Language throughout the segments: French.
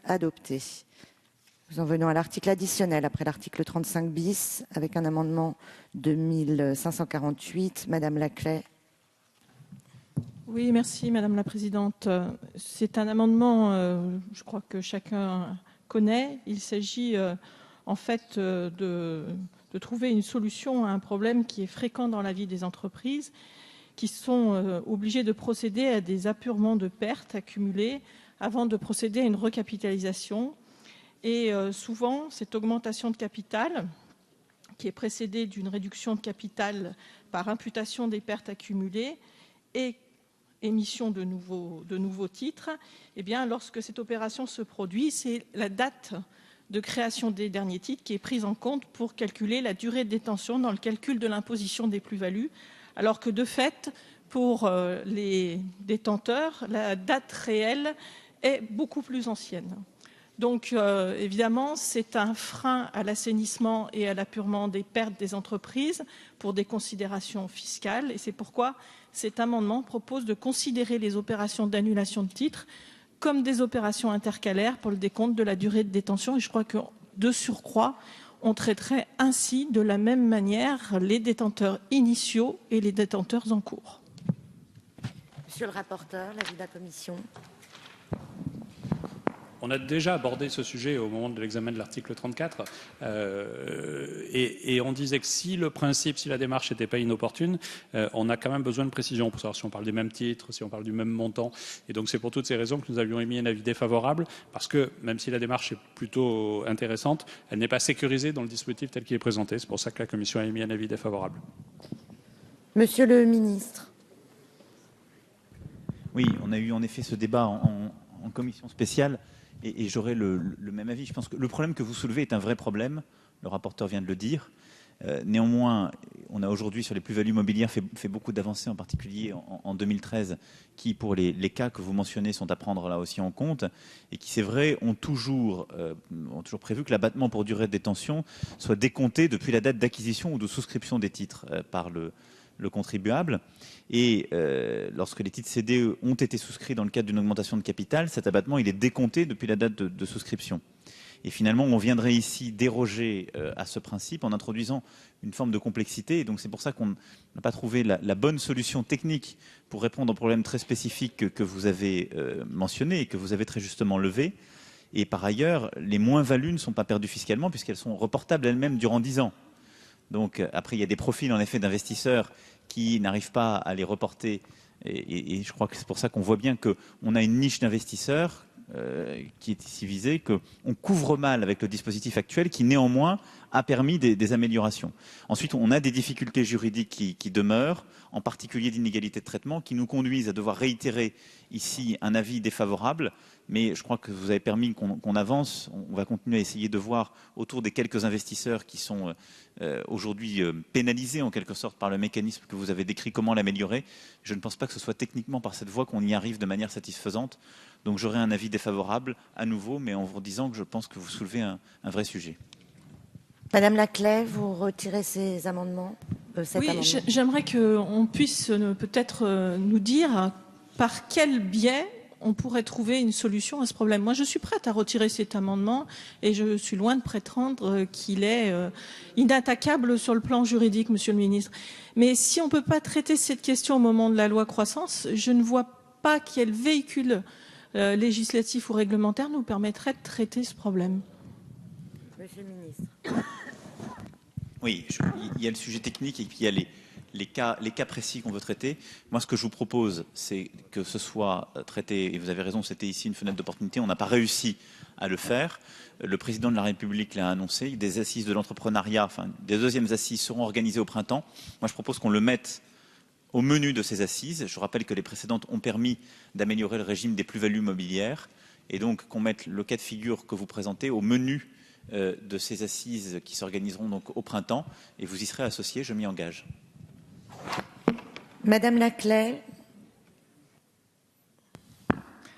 adopté. Nous en venons à l'article additionnel après l'article 35 bis avec un amendement 2548. Madame Laclais. Oui, merci Madame la Présidente. C'est un amendement, je crois que chacun connaît. Il s'agit en fait de trouver une solution à un problème qui est fréquent dans la vie des entreprises, qui sont obligées de procéder à des apurements de pertes accumulées avant de procéder à une recapitalisation. Et souvent, cette augmentation de capital, qui est précédée d'une réduction de capital par imputation des pertes accumulées et émission de nouveaux titres, eh bien, lorsque cette opération se produit, c'est la date de création des derniers titres qui est prise en compte pour calculer la durée de détention dans le calcul de l'imposition des plus-values, alors que de fait, pour les détenteurs, la date réelle est beaucoup plus ancienne. Donc, évidemment, c'est un frein à l'assainissement et à l'apurement des pertes des entreprises pour des considérations fiscales. Et c'est pourquoi cet amendement propose de considérer les opérations d'annulation de titres comme des opérations intercalaires pour le décompte de la durée de détention. Et je crois que, de surcroît, on traiterait ainsi de la même manière les détenteurs initiaux et les détenteurs en cours. Monsieur le rapporteur, l'avis de la commission. On a déjà abordé ce sujet au moment de l'examen de l'article 34 et on disait que si le principe, si la démarche n'était pas inopportune, on a quand même besoin de précision pour savoir si on parle des mêmes titres, si on parle du même montant. Et donc c'est pour toutes ces raisons que nous avions émis un avis défavorable parce que même si la démarche est plutôt intéressante, elle n'est pas sécurisée dans le dispositif tel qu'il est présenté. C'est pour ça que la Commission a émis un avis défavorable. Monsieur le ministre. Oui, on a eu en effet ce débat en commission spéciale. Et j'aurais le même avis. Je pense que le problème que vous soulevez est un vrai problème. Le rapporteur vient de le dire. Néanmoins, on a aujourd'hui sur les plus-values mobilières fait beaucoup d'avancées, en particulier en 2013, qui, pour les cas que vous mentionnez, sont à prendre là aussi en compte, et qui, c'est vrai, ont toujours prévu que l'abattement pour durée de détention soit décompté depuis la date d'acquisition ou de souscription des titres par le contribuable. Et lorsque les titres cédés ont été souscrits dans le cadre d'une augmentation de capital, cet abattement il est décompté depuis la date de souscription. Et finalement, on viendrait ici déroger à ce principe en introduisant une forme de complexité. Et donc c'est pour ça qu'on n'a pas trouvé la bonne solution technique pour répondre aux problèmes très spécifiques que vous avez mentionnés et que vous avez très justement levés. Et par ailleurs, les moins-values ne sont pas perdues fiscalement puisqu'elles sont reportables elles-mêmes durant 10 ans. Donc après, il y a des profils en effet d'investisseurs qui n'arrivent pas à les reporter. Et je crois que c'est pour ça qu'on voit bien qu'on a une niche d'investisseurs qui est ici visée, qu'on couvre mal avec le dispositif actuel qui néanmoins a permis des améliorations. Ensuite, on a des difficultés juridiques qui demeurent, en particulier d'inégalité de traitement, qui nous conduisent à devoir réitérer ici un avis défavorable. Mais je crois que vous avez permis qu'on avance. On va continuer à essayer de voir autour des quelques investisseurs qui sont aujourd'hui pénalisés en quelque sorte par le mécanisme que vous avez décrit, comment l'améliorer. Je ne pense pas que ce soit techniquement par cette voie qu'on y arrive de manière satisfaisante. Donc j'aurai un avis défavorable à nouveau, mais en vous disant que je pense que vous soulevez un vrai sujet. Madame Laclais, vous retirez ces amendements Oui, j'aimerais qu'on puisse peut-être nous dire par quel biais on pourrait trouver une solution à ce problème. Moi, je suis prête à retirer cet amendement et je suis loin de prétendre qu'il est inattaquable sur le plan juridique, Monsieur le ministre. Mais si on ne peut pas traiter cette question au moment de la loi croissance, je ne vois pas quel véhicule législatif ou réglementaire nous permettrait de traiter ce problème. Monsieur le ministre. Oui, il y a le sujet technique et puis il y a les cas précis qu'on veut traiter. Moi, ce que je vous propose, c'est que ce soit traité, et vous avez raison, c'était ici une fenêtre d'opportunité, on n'a pas réussi à le faire. Le président de la République l'a annoncé, des assises de l'entrepreneuriat, enfin des deuxièmes assises seront organisées au printemps. Moi, je propose qu'on le mette au menu de ces assises. Je rappelle que les précédentes ont permis d'améliorer le régime des plus-values mobilières, et donc qu'on mette le cas de figure que vous présentez au menu de ces assises qui s'organiseront donc au printemps, et vous y serez associés, je m'y engage. Madame Laclais.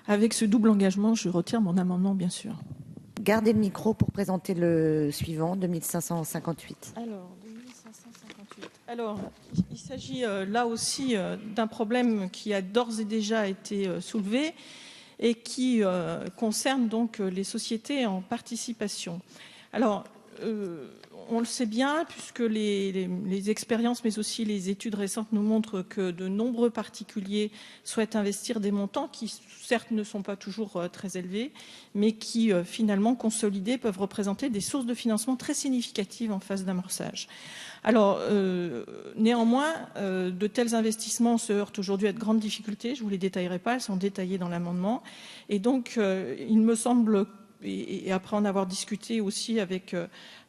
Avec ce double engagement, je retire mon amendement, bien sûr. Gardez le micro pour présenter le suivant, 2558. Alors, 2558. Alors, il s'agit là aussi d'un problème qui a d'ores et déjà été soulevé et qui concerne donc les sociétés en participation. Alors, on le sait bien, puisque les expériences, mais aussi les études récentes nous montrent que de nombreux particuliers souhaitent investir des montants qui, certes, ne sont pas toujours très élevés, mais qui, finalement, consolidés, peuvent représenter des sources de financement très significatives en phase d'amorçage. Alors, néanmoins, de tels investissements se heurtent aujourd'hui à de grandes difficultés. Je ne vous les détaillerai pas, elles sont détaillées dans l'amendement. Et donc, il me semble, et après en avoir discuté aussi avec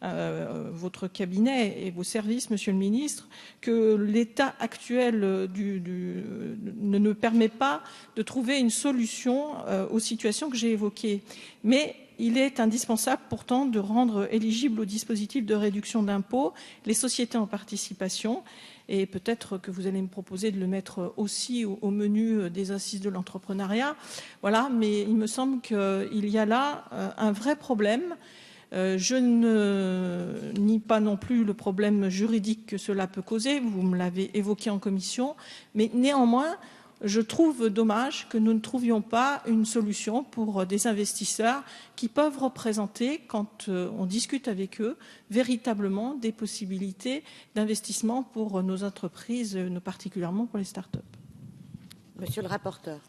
votre cabinet et vos services, Monsieur le Ministre, que l'état actuel ne permet pas de trouver une solution aux situations que j'ai évoquées. Mais il est indispensable pourtant de rendre éligibles au dispositif de réduction d'impôt les sociétés en participation. Et peut-être que vous allez me proposer de le mettre aussi au menu des assises de l'entrepreneuriat. Voilà, mais il me semble qu'il y a là un vrai problème. Je ne nie pas non plus le problème juridique que cela peut causer, vous me l'avez évoqué en commission, mais néanmoins, je trouve dommage que nous ne trouvions pas une solution pour des investisseurs qui peuvent représenter, quand on discute avec eux, véritablement des possibilités d'investissement pour nos entreprises, particulièrement pour les start-up. Monsieur le rapporteur.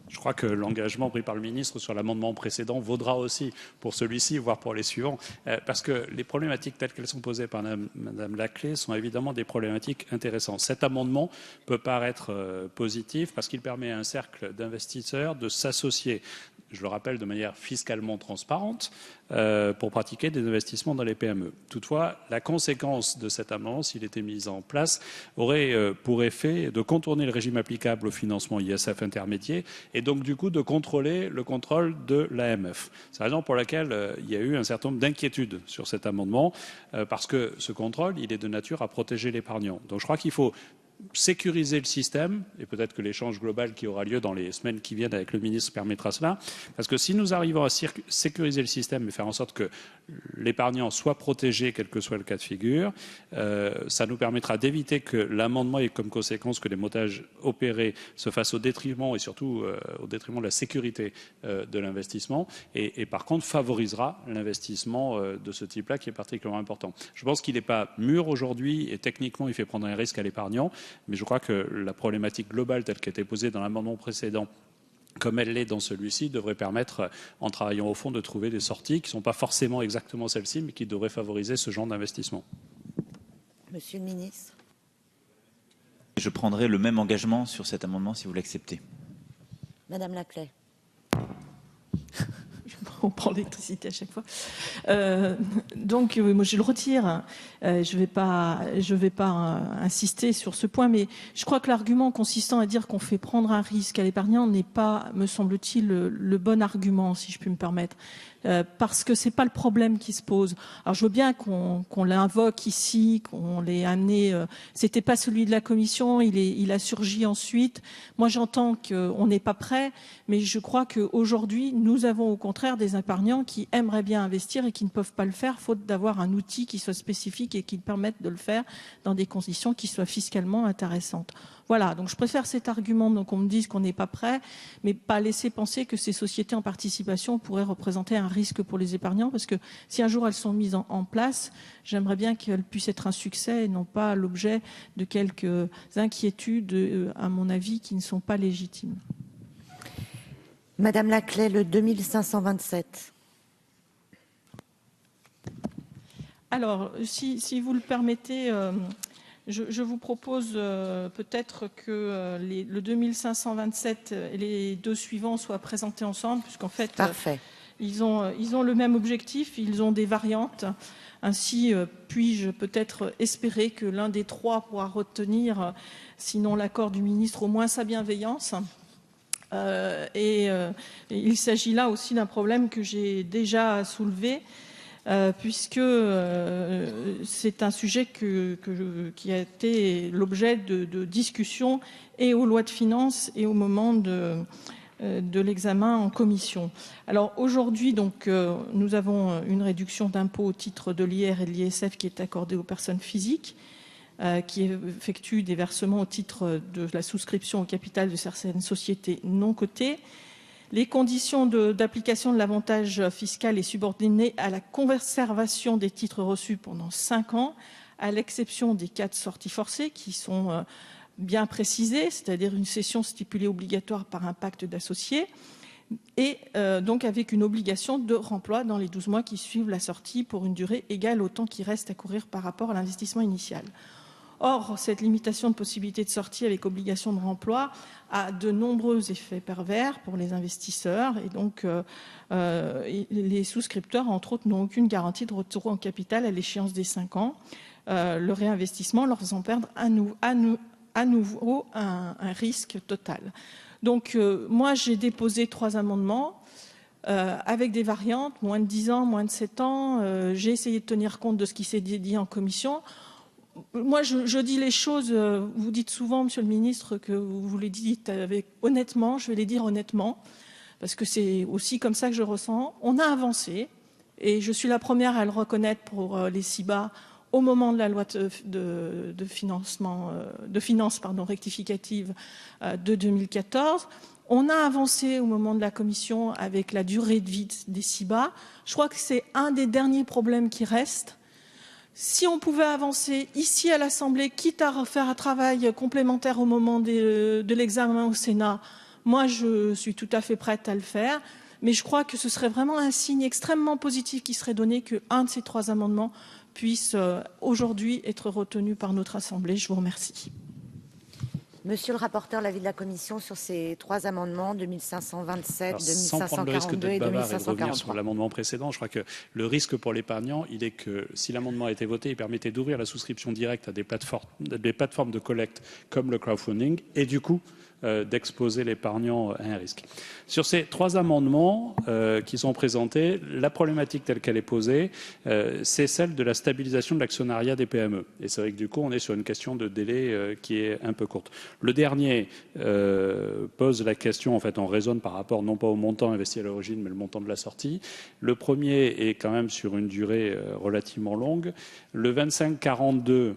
Je crois que l'engagement pris par le ministre sur l'amendement précédent vaudra aussi pour celui-ci, voire pour les suivants, parce que les problématiques telles qu'elles sont posées par Madame Laclais sont évidemment des problématiques intéressantes. Cet amendement peut paraître positif parce qu'il permet à un cercle d'investisseurs de s'associer, je le rappelle, de manière fiscalement transparente pour pratiquer des investissements dans les PME. Toutefois, la conséquence de cet amendement, s'il était mis en place, aurait pour effet de contourner le régime applicable au financement ISF intermédiaire et donc du coup de contrôler le contrôle de l'AMF. C'est la raison pour laquelle il y a eu un certain nombre d'inquiétudes sur cet amendement, parce que ce contrôle, il est de nature à protéger l'épargnant. Donc je crois qu'il faut sécuriser le système, et peut-être que l'échange global qui aura lieu dans les semaines qui viennent avec le ministre permettra cela, parce que si nous arrivons à sécuriser le système et faire en sorte que l'épargnant soit protégé, quel que soit le cas de figure, ça nous permettra d'éviter que l'amendement ait comme conséquence que les montages opérés se fassent au détriment, et surtout au détriment de la sécurité de l'investissement, et par contre favorisera l'investissement de ce type-là qui est particulièrement important. Je pense qu'il n'est pas mûr aujourd'hui, et techniquement il fait prendre un risque à l'épargnant, mais je crois que la problématique globale telle qu'elle était posée dans l'amendement précédent, comme elle l'est dans celui-ci, devrait permettre, en travaillant au fond, de trouver des sorties qui ne sont pas forcément exactement celles-ci, mais qui devraient favoriser ce genre d'investissement. Monsieur le ministre. Je prendrai le même engagement sur cet amendement si vous l'acceptez. Madame Laclais. On prend l'électricité à chaque fois. Donc, moi, je le retire. Je vais pas insister sur ce point, mais je crois que l'argument consistant à dire qu'on fait prendre un risque à l'épargnant n'est pas, me semble-t-il, le bon argument, si je puis me permettre. Parce que c'est pas le problème qui se pose. Alors je veux bien qu'on l'invoque ici, qu'on l'ait amené. C'était pas celui de la commission, il a surgi ensuite. Moi j'entends qu'on n'est pas prêt, mais je crois qu'aujourd'hui nous avons au contraire des épargnants qui aimeraient bien investir et qui ne peuvent pas le faire, faute d'avoir un outil qui soit spécifique et qui permette de le faire dans des conditions qui soient fiscalement intéressantes. Voilà, donc je préfère cet argument, donc on me dise qu'on n'est pas prêt, mais pas laisser penser que ces sociétés en participation pourraient représenter un risque pour les épargnants, parce que si un jour elles sont mises en place, j'aimerais bien qu'elles puissent être un succès et non pas l'objet de quelques inquiétudes, à mon avis, qui ne sont pas légitimes. Madame Laclais, le 2527. Alors, si vous le permettez... Je vous propose peut-être que le 2527 et les deux suivants soient présentés ensemble, puisqu'en fait, ils ont le même objectif, ils ont des variantes. Ainsi, puis-je peut-être espérer que l'un des trois pourra retenir, sinon l'accord du ministre, au moins sa bienveillance. Il s'agit là aussi d'un problème que j'ai déjà soulevé, puisque c'est un sujet qui a été l'objet de discussions et aux lois de finances et au moment de l'examen en commission. Alors aujourd'hui, donc, nous avons une réduction d'impôt au titre de l'IR et de l'ISF qui est accordée aux personnes physiques. qui effectuent des versements au titre de la souscription au capital de certaines sociétés non cotées. Les conditions d'application de l'avantage fiscal est subordonnée à la conservation des titres reçus pendant 5 ans, à l'exception des cas de sortie forcée qui sont bien précisés, c'est-à-dire une cession stipulée obligatoire par un pacte d'associés, et donc avec une obligation de remploi dans les 12 mois qui suivent la sortie pour une durée égale au temps qui reste à courir par rapport à l'investissement initial. Or, cette limitation de possibilité de sortie avec obligation de remploi a de nombreux effets pervers pour les investisseurs et donc les souscripteurs, entre autres, n'ont aucune garantie de retour en capital à l'échéance des 5 ans. Le réinvestissement leur faisant perdre à nouveau un risque total. Donc, moi, j'ai déposé 3 amendements avec des variantes, moins de 10 ans, moins de 7 ans. J'ai essayé de tenir compte de ce qui s'est dit en commission. Moi, je dis les choses, vous dites souvent, Monsieur le Ministre, que vous les dites honnêtement, je vais les dire honnêtement, parce que c'est aussi comme ça que je ressens. On a avancé, et je suis la première à le reconnaître pour les CIBA au moment de la loi de finances rectificative de 2014. On a avancé au moment de la commission avec la durée de vie des CIBA. Je crois que c'est un des derniers problèmes qui reste. Si on pouvait avancer ici à l'Assemblée, quitte à refaire un travail complémentaire au moment de l'examen au Sénat, moi je suis tout à fait prête à le faire. Mais je crois que ce serait vraiment un signe extrêmement positif qui serait donné qu'un de ces 3 amendements puisse aujourd'hui être retenu par notre Assemblée. Je vous remercie. Monsieur le rapporteur, l'avis de la Commission sur ces 3 amendements, 2527, Alors, sans prendre le risque 2542 d'être et bavard et de revenir 2543. sur l'amendement précédent, je crois que le risque pour l'épargnant, il est que si l'amendement a été voté, il permettait d'ouvrir la souscription directe à des plateformes de collecte comme le crowdfunding et du coup d'exposer l'épargnant à un risque. Sur ces 3 amendements qui sont présentés, la problématique telle qu'elle est posée, c'est celle de la stabilisation de l'actionnariat des PME. Et c'est vrai que du coup, on est sur une question de délai qui est un peu courte. Le dernier pose la question, en fait, on raisonne par rapport non pas au montant investi à l'origine, mais le montant de la sortie. Le premier est quand même sur une durée relativement longue. Le 2542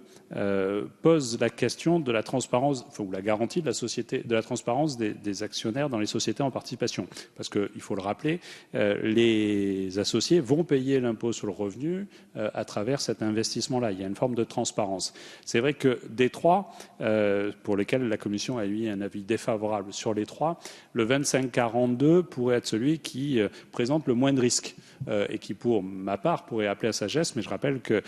pose la question de la transparence, ou la garantie de la société, de la transparence des actionnaires dans les sociétés en participation. Parce qu'il faut le rappeler, les associés vont payer l'impôt sur le revenu à travers cet investissement-là. Il y a une forme de transparence. C'est vrai que des 3, pour lesquels la Commission a émis un avis défavorable sur les 3, le 2542 pourrait être celui qui présente le moins de risques et qui, pour ma part, pourrait appeler à sagesse. Mais je rappelle que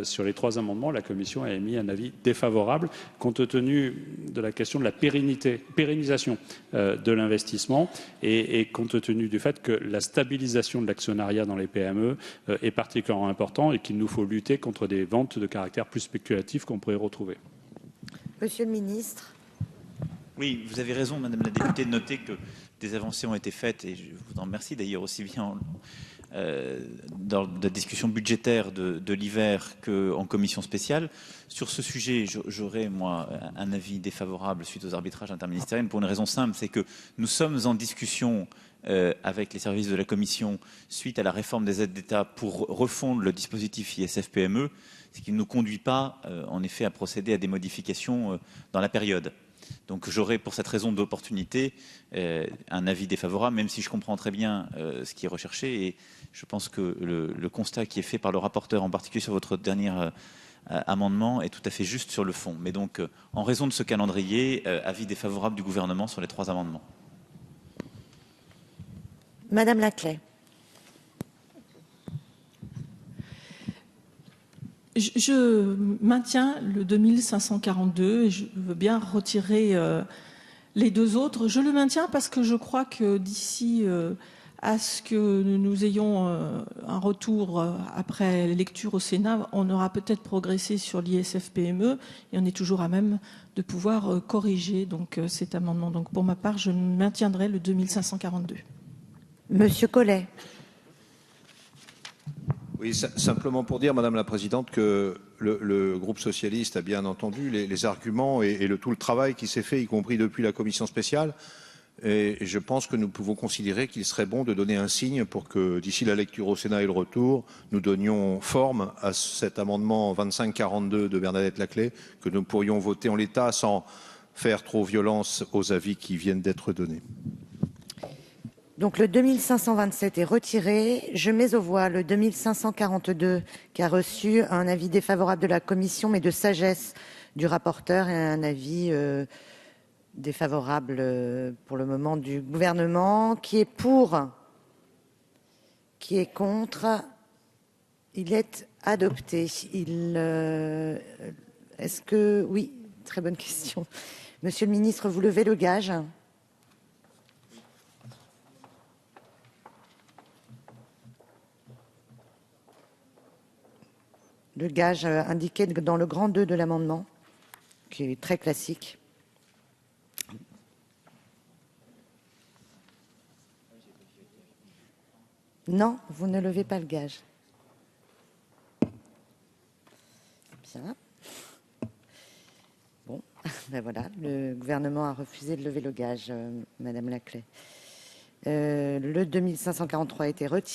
sur les 3 amendements, la Commission a émis un avis défavorable compte tenu de la question de la pérennisation de l'investissement et compte tenu du fait que la stabilisation de l'actionnariat dans les PME est particulièrement importante et qu'il nous faut lutter contre des ventes de caractère plus spéculatif qu'on pourrait retrouver. Monsieur le ministre. Oui, vous avez raison, Madame la députée, de noter que des avancées ont été faites et je vous en remercie d'ailleurs aussi bien dans la discussion budgétaire de l'hiver qu'en commission spéciale. Sur ce sujet, j'aurais, moi, un avis défavorable suite aux arbitrages interministériels pour une raison simple, c'est que nous sommes en discussion avec les services de la Commission suite à la réforme des aides d'État pour refondre le dispositif ISF-PME, ce qui ne nous conduit pas, en effet, à procéder à des modifications dans la période. Donc j'aurai pour cette raison d'opportunité un avis défavorable, même si je comprends très bien ce qui est recherché. Et je pense que le constat qui est fait par le rapporteur, en particulier sur votre dernier amendement, est tout à fait juste sur le fond. Mais donc, en raison de ce calendrier, avis défavorable du gouvernement sur les 3 amendements. Madame Laclais. Je maintiens le 2542 et je veux bien retirer les 2 autres. Je le maintiens parce que je crois que d'ici à ce que nous ayons un retour après lecture au Sénat, on aura peut-être progressé sur l'ISF-PME et on est toujours à même de pouvoir corriger donc, cet amendement. Donc pour ma part, je maintiendrai le 2542. Monsieur Collet. Oui, simplement pour dire, Madame la Présidente, que le groupe socialiste a bien entendu les arguments et tout le travail qui s'est fait, y compris depuis la commission spéciale. Et je pense que nous pouvons considérer qu'il serait bon de donner un signe pour que, d'ici la lecture au Sénat et le retour, nous donnions forme à cet amendement 2542 de Bernadette Laclais, que nous pourrions voter en l'état sans faire trop violence aux avis qui viennent d'être donnés. Donc le 2527 est retiré. Je mets aux voix le 2542 qui a reçu un avis défavorable de la commission, mais de sagesse du rapporteur et un avis défavorable pour le moment du gouvernement. Qui est pour? Qui est contre? Il est adopté. Est-ce que... Oui, très bonne question. Monsieur le ministre, vous levez le gage? Le gage indiqué dans le grand 2 de l'amendement, qui est très classique. Non, vous ne levez pas le gage. Bien. Bon, ben voilà, le gouvernement a refusé de lever le gage, Madame Laclais. Le 2543 a été retiré.